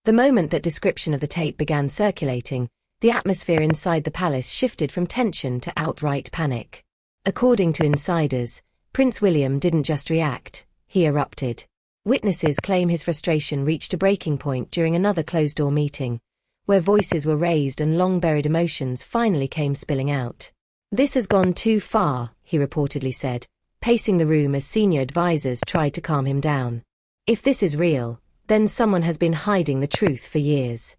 The moment that description of the tape began circulating, the atmosphere inside the palace shifted from tension to outright panic. According to insiders, Prince William didn't just react, he erupted. Witnesses claim his frustration reached a breaking point during another closed-door meeting, where voices were raised and long-buried emotions finally came spilling out. "This has gone too far," he reportedly said, pacing the room as senior advisors tried to calm him down. "If this is real, then someone has been hiding the truth for years."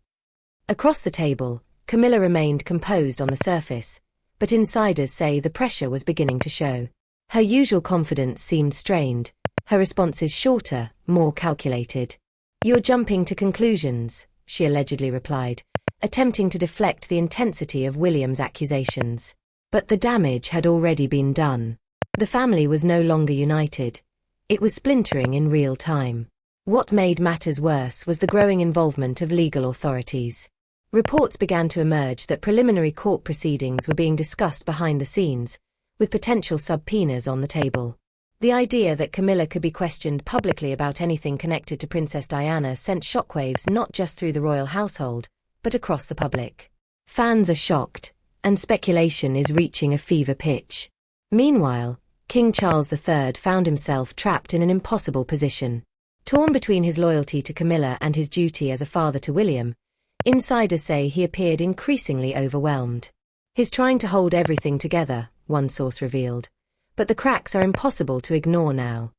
Across the table, Camilla remained composed on the surface, but insiders say the pressure was beginning to show. Her usual confidence seemed strained, her responses shorter, more calculated. "You're jumping to conclusions," she allegedly replied, attempting to deflect the intensity of William's accusations. But the damage had already been done. The family was no longer united. It was splintering in real time. What made matters worse was the growing involvement of legal authorities. Reports began to emerge that preliminary court proceedings were being discussed behind the scenes, with potential subpoenas on the table. The idea that Camilla could be questioned publicly about anything connected to Princess Diana sent shockwaves not just through the royal household, but across the public. Fans are shocked, and speculation is reaching a fever pitch. Meanwhile, King Charles III found himself trapped in an impossible position. Torn between his loyalty to Camilla and his duty as a father to William, insiders say he appeared increasingly overwhelmed. "He's trying to hold everything together," one source revealed, "but the cracks are impossible to ignore now."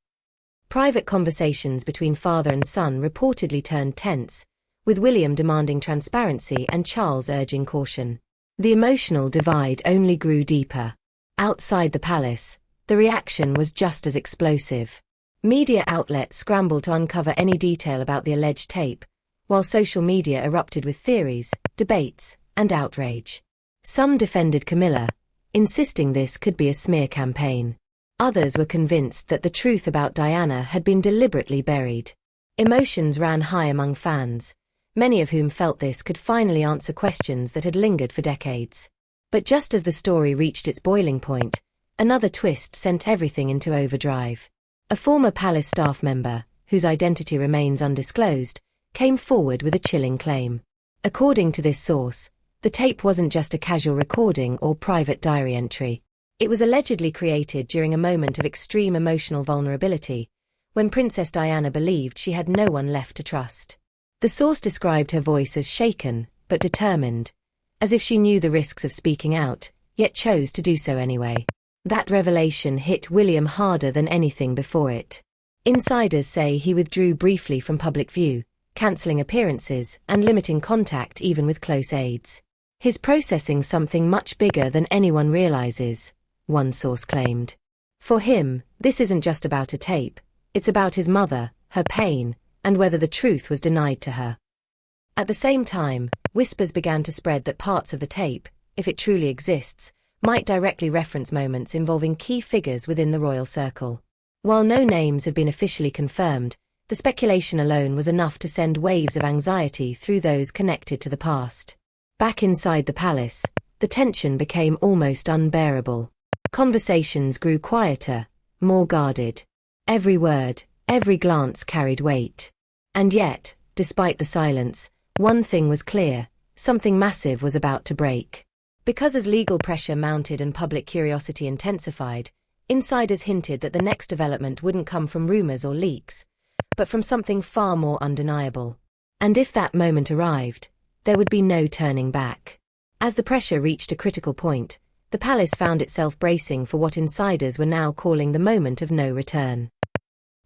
Private conversations between father and son reportedly turned tense, with William demanding transparency and Charles urging caution. The emotional divide only grew deeper. Outside the palace, the reaction was just as explosive. Media outlets scrambled to uncover any detail about the alleged tape, while social media erupted with theories, debates, and outrage. Some defended Camilla, insisting this could be a smear campaign. Others were convinced that the truth about Diana had been deliberately buried. Emotions ran high among fans, many of whom felt this could finally answer questions that had lingered for decades. But just as the story reached its boiling point, another twist sent everything into overdrive. A former palace staff member, whose identity remains undisclosed, came forward with a chilling claim. According to this source, the tape wasn't just a casual recording or private diary entry. It was allegedly created during a moment of extreme emotional vulnerability, when Princess Diana believed she had no one left to trust. The source described her voice as shaken, but determined, as if she knew the risks of speaking out, yet chose to do so anyway. That revelation hit William harder than anything before it. Insiders say he withdrew briefly from public view, cancelling appearances and limiting contact even with close aides. "He's processing something much bigger than anyone realizes," one source claimed. For him, this isn't just about a tape, it's about his mother, her pain, and whether the truth was denied to her. At the same time, whispers began to spread that parts of the tape, if it truly exists, might directly reference moments involving key figures within the royal circle. While no names had been officially confirmed, the speculation alone was enough to send waves of anxiety through those connected to the past. Back inside the palace, the tension became almost unbearable. Conversations grew quieter, more guarded. Every word, every glance carried weight. And yet, despite the silence, one thing was clear: something massive was about to break. Because as legal pressure mounted and public curiosity intensified, insiders hinted that the next development wouldn't come from rumors or leaks, but from something far more undeniable. And if that moment arrived, there would be no turning back. As the pressure reached a critical point, the palace found itself bracing for what insiders were now calling the moment of no return.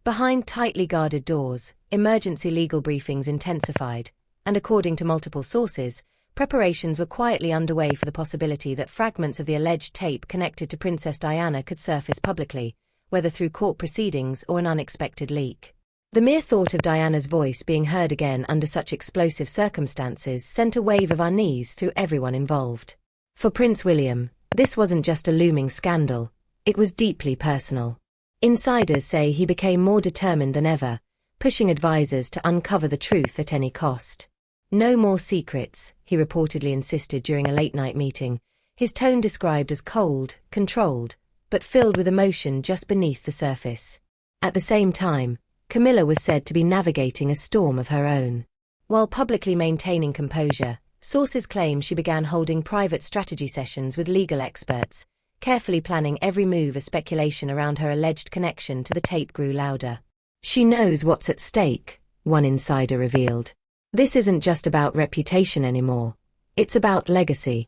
Behind tightly guarded doors, emergency legal briefings intensified, and according to multiple sources, preparations were quietly underway for the possibility that fragments of the alleged tape connected to Princess Diana could surface publicly, whether through court proceedings or an unexpected leak. The mere thought of Diana's voice being heard again under such explosive circumstances sent a wave of unease through everyone involved. For Prince William, this wasn't just a looming scandal, it was deeply personal. Insiders say he became more determined than ever, pushing advisors to uncover the truth at any cost. "No more secrets," he reportedly insisted during a late-night meeting, his tone described as cold, controlled, but filled with emotion just beneath the surface. At the same time, Camilla was said to be navigating a storm of her own. While publicly maintaining composure, sources claim she began holding private strategy sessions with legal experts, carefully planning every move as speculation around her alleged connection to the tape grew louder. She knows what's at stake, one insider revealed. This isn't just about reputation anymore. It's about legacy.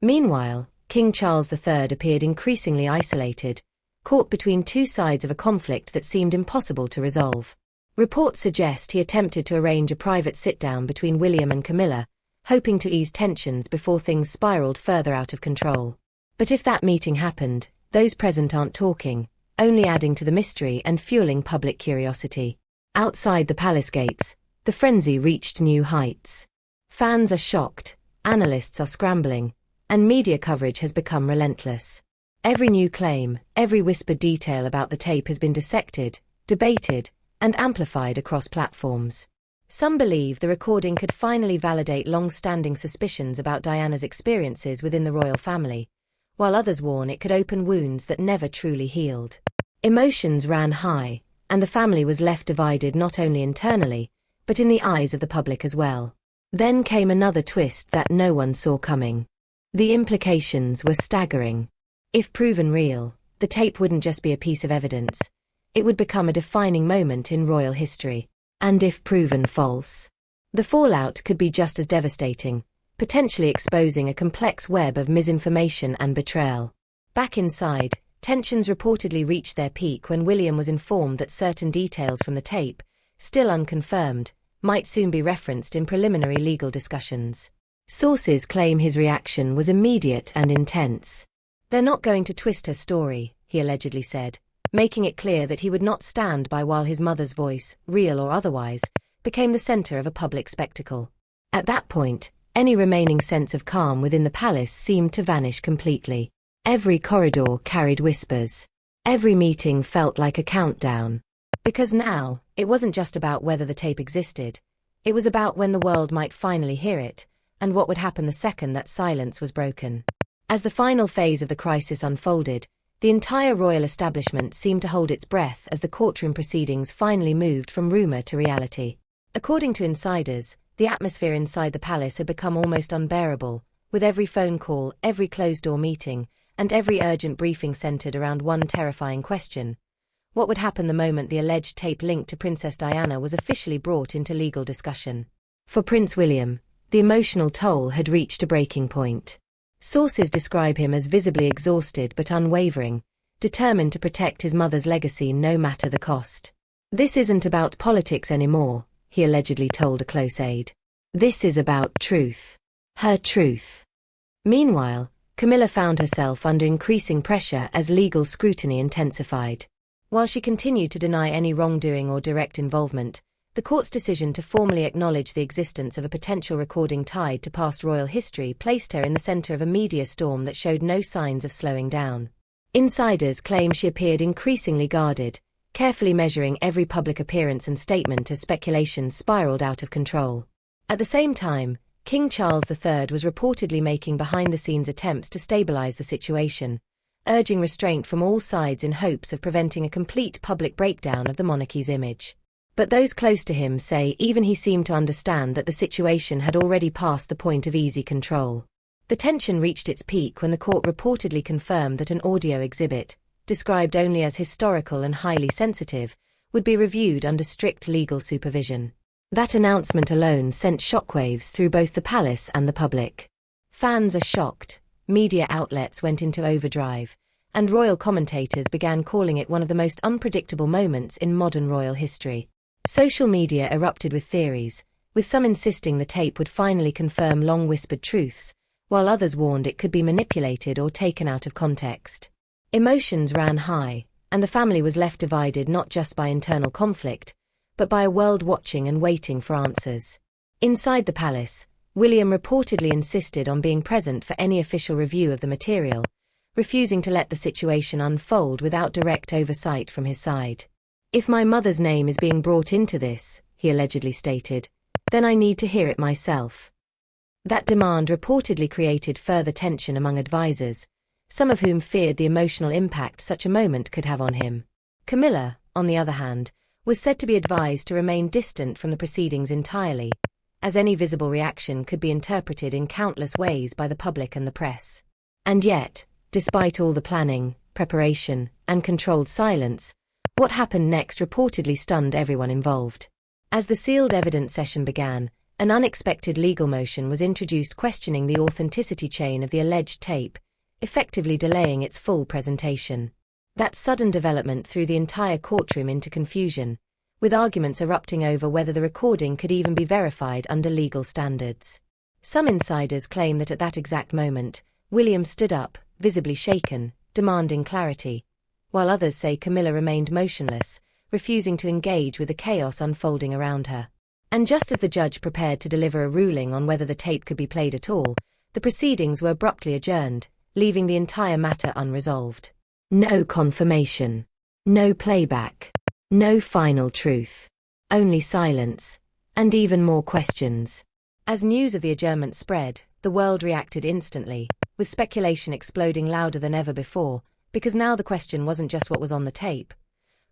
Meanwhile, King Charles III appeared increasingly isolated, caught between two sides of a conflict that seemed impossible to resolve. Reports suggest he attempted to arrange a private sit-down between William and Camilla, hoping to ease tensions before things spiraled further out of control. But if that meeting happened, those present aren't talking, only adding to the mystery and fueling public curiosity. Outside the palace gates, the frenzy reached new heights. Fans are shocked, analysts are scrambling, and media coverage has become relentless. Every new claim, every whispered detail about the tape has been dissected, debated, and amplified across platforms. Some believe the recording could finally validate long-standing suspicions about Diana's experiences within the royal family, while others warn it could open wounds that never truly healed. Emotions ran high, and the family was left divided not only internally, but in the eyes of the public as well. Then came another twist that no one saw coming. The implications were staggering. If proven real, the tape wouldn't just be a piece of evidence. It would become a defining moment in royal history. And if proven false, the fallout could be just as devastating, potentially exposing a complex web of misinformation and betrayal. Back inside, tensions reportedly reached their peak when William was informed that certain details from the tape, still unconfirmed, might soon be referenced in preliminary legal discussions. Sources claim his reaction was immediate and intense. "They're not going to twist her story," he allegedly said, making it clear that he would not stand by while his mother's voice, real or otherwise, became the center of a public spectacle. At that point, any remaining sense of calm within the palace seemed to vanish completely. Every corridor carried whispers. Every meeting felt like a countdown. Because now, it wasn't just about whether the tape existed. It was about when the world might finally hear it, and what would happen the second that silence was broken. As the final phase of the crisis unfolded, the entire royal establishment seemed to hold its breath as the courtroom proceedings finally moved from rumor to reality. According to insiders, the atmosphere inside the palace had become almost unbearable, with every phone call, every closed-door meeting, and every urgent briefing centered around one terrifying question: what would happen the moment the alleged tape linked to Princess Diana was officially brought into legal discussion? For Prince William, the emotional toll had reached a breaking point. Sources describe him as visibly exhausted but unwavering, determined to protect his mother's legacy no matter the cost. "This isn't about politics anymore," he allegedly told a close aide. "This is about truth. Her truth." Meanwhile, Camilla found herself under increasing pressure as legal scrutiny intensified. While she continued to deny any wrongdoing or direct involvement, the court's decision to formally acknowledge the existence of a potential recording tied to past royal history placed her in the center of a media storm that showed no signs of slowing down. Insiders claim she appeared increasingly guarded, carefully measuring every public appearance and statement as speculation spiraled out of control. At the same time, King Charles III was reportedly making behind-the-scenes attempts to stabilize the situation, urging restraint from all sides in hopes of preventing a complete public breakdown of the monarchy's image. But those close to him say even he seemed to understand that the situation had already passed the point of easy control. The tension reached its peak when the court reportedly confirmed that an audio exhibit, described only as historical and highly sensitive, would be reviewed under strict legal supervision. That announcement alone sent shockwaves through both the palace and the public. Fans are shocked, media outlets went into overdrive, and royal commentators began calling it one of the most unpredictable moments in modern royal history. Social media erupted with theories, with some insisting the tape would finally confirm long-whispered truths, while others warned it could be manipulated or taken out of context. Emotions ran high, and the family was left divided not just by internal conflict, but by a world watching and waiting for answers. Inside the palace, William reportedly insisted on being present for any official review of the material, refusing to let the situation unfold without direct oversight from his side. "If my mother's name is being brought into this," he allegedly stated, "then I need to hear it myself." That demand reportedly created further tension among advisors, some of whom feared the emotional impact such a moment could have on him. Camilla, on the other hand, was said to be advised to remain distant from the proceedings entirely, as any visible reaction could be interpreted in countless ways by the public and the press. And yet, despite all the planning, preparation, and controlled silence, what happened next reportedly stunned everyone involved. As the sealed evidence session began, an unexpected legal motion was introduced questioning the authenticity chain of the alleged tape, effectively delaying its full presentation. That sudden development threw the entire courtroom into confusion, with arguments erupting over whether the recording could even be verified under legal standards. Some insiders claim that at that exact moment, William stood up, visibly shaken, demanding clarity, while others say Camilla remained motionless, refusing to engage with the chaos unfolding around her. And just as the judge prepared to deliver a ruling on whether the tape could be played at all, the proceedings were abruptly adjourned, leaving the entire matter unresolved. No confirmation. No playback. No final truth. Only silence. And even more questions. As news of the adjournment spread, the world reacted instantly, with speculation exploding louder than ever before, because now the question wasn't just what was on the tape,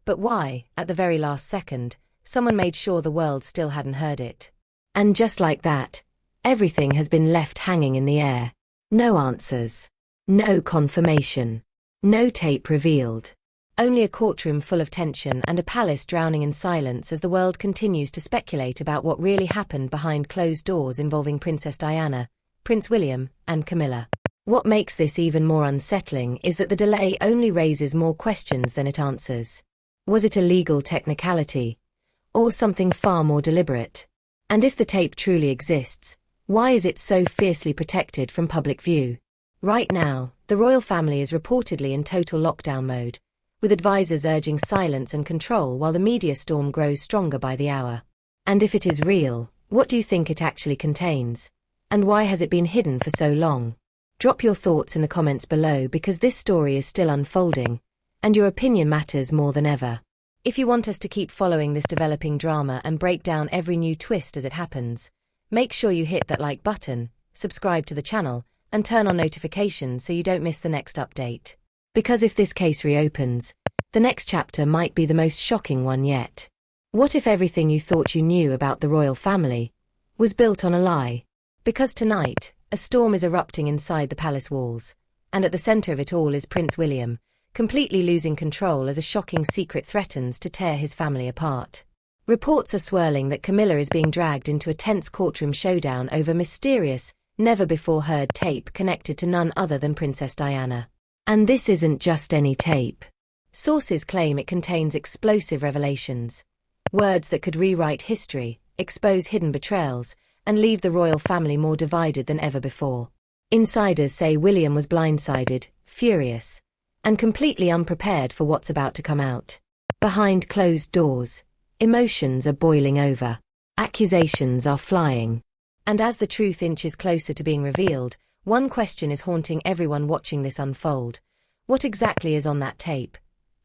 but why, at the very last second, someone made sure the world still hadn't heard it. And just like that, everything has been left hanging in the air. No answers. No confirmation. No tape revealed. Only a courtroom full of tension and a palace drowning in silence as the world continues to speculate about what really happened behind closed doors involving Princess Diana, Prince William, and Camilla. What makes this even more unsettling is that the delay only raises more questions than it answers. Was it a legal technicality? Or something far more deliberate? And if the tape truly exists, why is it so fiercely protected from public view? Right now, the royal family is reportedly in total lockdown mode, with advisors urging silence and control while the media storm grows stronger by the hour. And if it is real, what do you think it actually contains? And why has it been hidden for so long? Drop your thoughts in the comments below because this story is still unfolding, and your opinion matters more than ever. If you want us to keep following this developing drama and break down every new twist as it happens, make sure you hit that like button, subscribe to the channel, and turn on notifications so you don't miss the next update. Because if this case reopens, the next chapter might be the most shocking one yet. What if everything you thought you knew about the royal family was built on a lie? Because tonight, a storm is erupting inside the palace walls, and at the center of it all is Prince William, completely losing control as a shocking secret threatens to tear his family apart. Reports are swirling that Camilla is being dragged into a tense courtroom showdown over mysterious, never-before-heard tape connected to none other than Princess Diana. And this isn't just any tape. Sources claim it contains explosive revelations, words that could rewrite history, expose hidden betrayals, and leave the royal family more divided than ever before. Insiders say William was blindsided, furious, and completely unprepared for what's about to come out. Behind closed doors, emotions are boiling over. Accusations are flying. And as the truth inches closer to being revealed, one question is haunting everyone watching this unfold. What exactly is on that tape?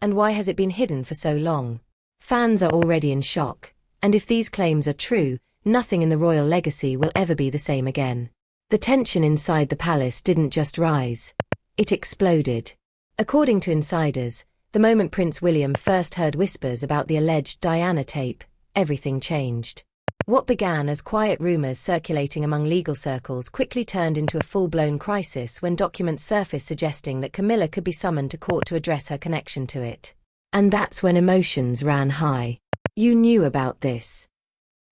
And why has it been hidden for so long? Fans are already in shock, and if these claims are true, nothing in the royal legacy will ever be the same again. The tension inside the palace didn't just rise, it exploded. According to insiders, the moment Prince William first heard whispers about the alleged Diana tape, everything changed. What began as quiet rumors circulating among legal circles quickly turned into a full-blown crisis when documents surfaced suggesting that Camilla could be summoned to court to address her connection to it. And that's when emotions ran high. You knew about this.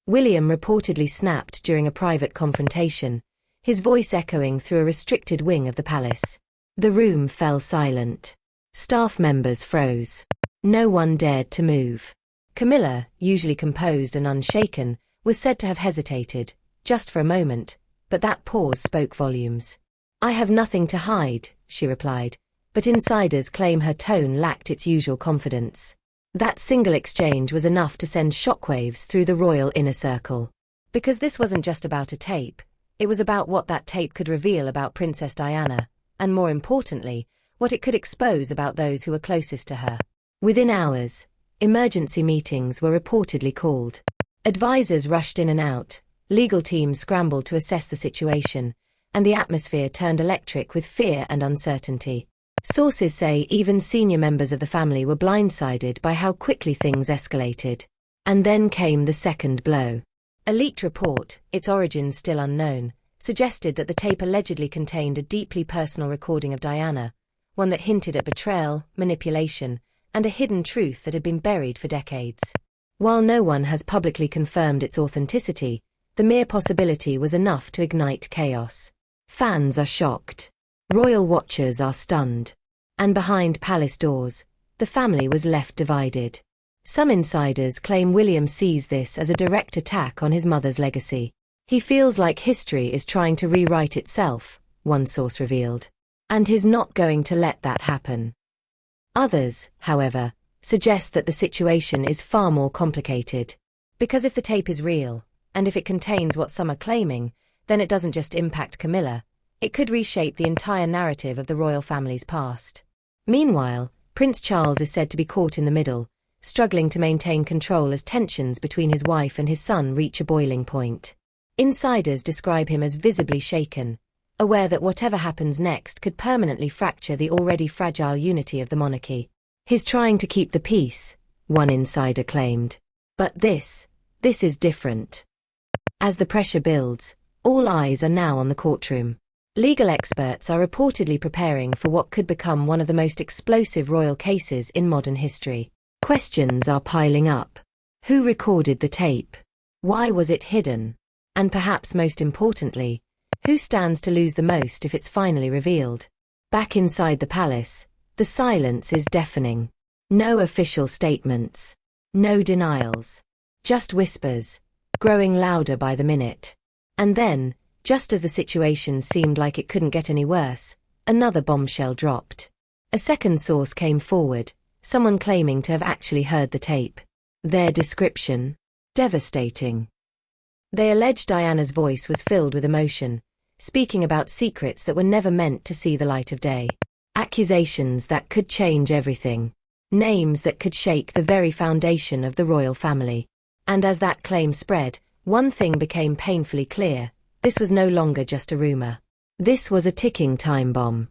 William reportedly snapped during a private confrontation, his voice echoing through a restricted wing of the palace. The room fell silent. Staff members froze. No one dared to move. Camilla, usually composed and unshaken, was said to have hesitated, just for a moment, but that pause spoke volumes. "I have nothing to hide," she replied, but insiders claim her tone lacked its usual confidence. That single exchange was enough to send shockwaves through the royal inner circle. Because this wasn't just about a tape, it was about what that tape could reveal about Princess Diana, and more importantly, what it could expose about those who were closest to her. Within hours, emergency meetings were reportedly called. Advisors rushed in and out, legal teams scrambled to assess the situation, and the atmosphere turned electric with fear and uncertainty. Sources say even senior members of the family were blindsided by how quickly things escalated. And then came the second blow. A leaked report, its origins still unknown, suggested that the tape allegedly contained a deeply personal recording of Diana, one that hinted at betrayal, manipulation, and a hidden truth that had been buried for decades. While no one has publicly confirmed its authenticity, the mere possibility was enough to ignite chaos. Fans are shocked. Royal watchers are stunned. And behind palace doors, the family was left divided. Some insiders claim William sees this as a direct attack on his mother's legacy. He feels like history is trying to rewrite itself, one source revealed. And he's not going to let that happen. Others, however, suggest that the situation is far more complicated. Because if the tape is real, and if it contains what some are claiming, then it doesn't just impact Camilla, it could reshape the entire narrative of the royal family's past. Meanwhile, Prince Charles is said to be caught in the middle, struggling to maintain control as tensions between his wife and his son reach a boiling point. Insiders describe him as visibly shaken, aware that whatever happens next could permanently fracture the already fragile unity of the monarchy. He's trying to keep the peace, one insider claimed. But this is different. As the pressure builds, all eyes are now on the courtroom. Legal experts are reportedly preparing for what could become one of the most explosive royal cases in modern history. Questions are piling up. Who recorded the tape? Why was it hidden? And perhaps most importantly, who stands to lose the most if it's finally revealed? Back inside the palace, the silence is deafening. No official statements. No denials. Just whispers, growing louder by the minute. And then, just as the situation seemed like it couldn't get any worse, another bombshell dropped. A second source came forward, someone claiming to have actually heard the tape. Their description? Devastating. They alleged Diana's voice was filled with emotion, speaking about secrets that were never meant to see the light of day. Accusations that could change everything. Names that could shake the very foundation of the royal family. And as that claim spread, one thing became painfully clear. This was no longer just a rumor. This was a ticking time bomb.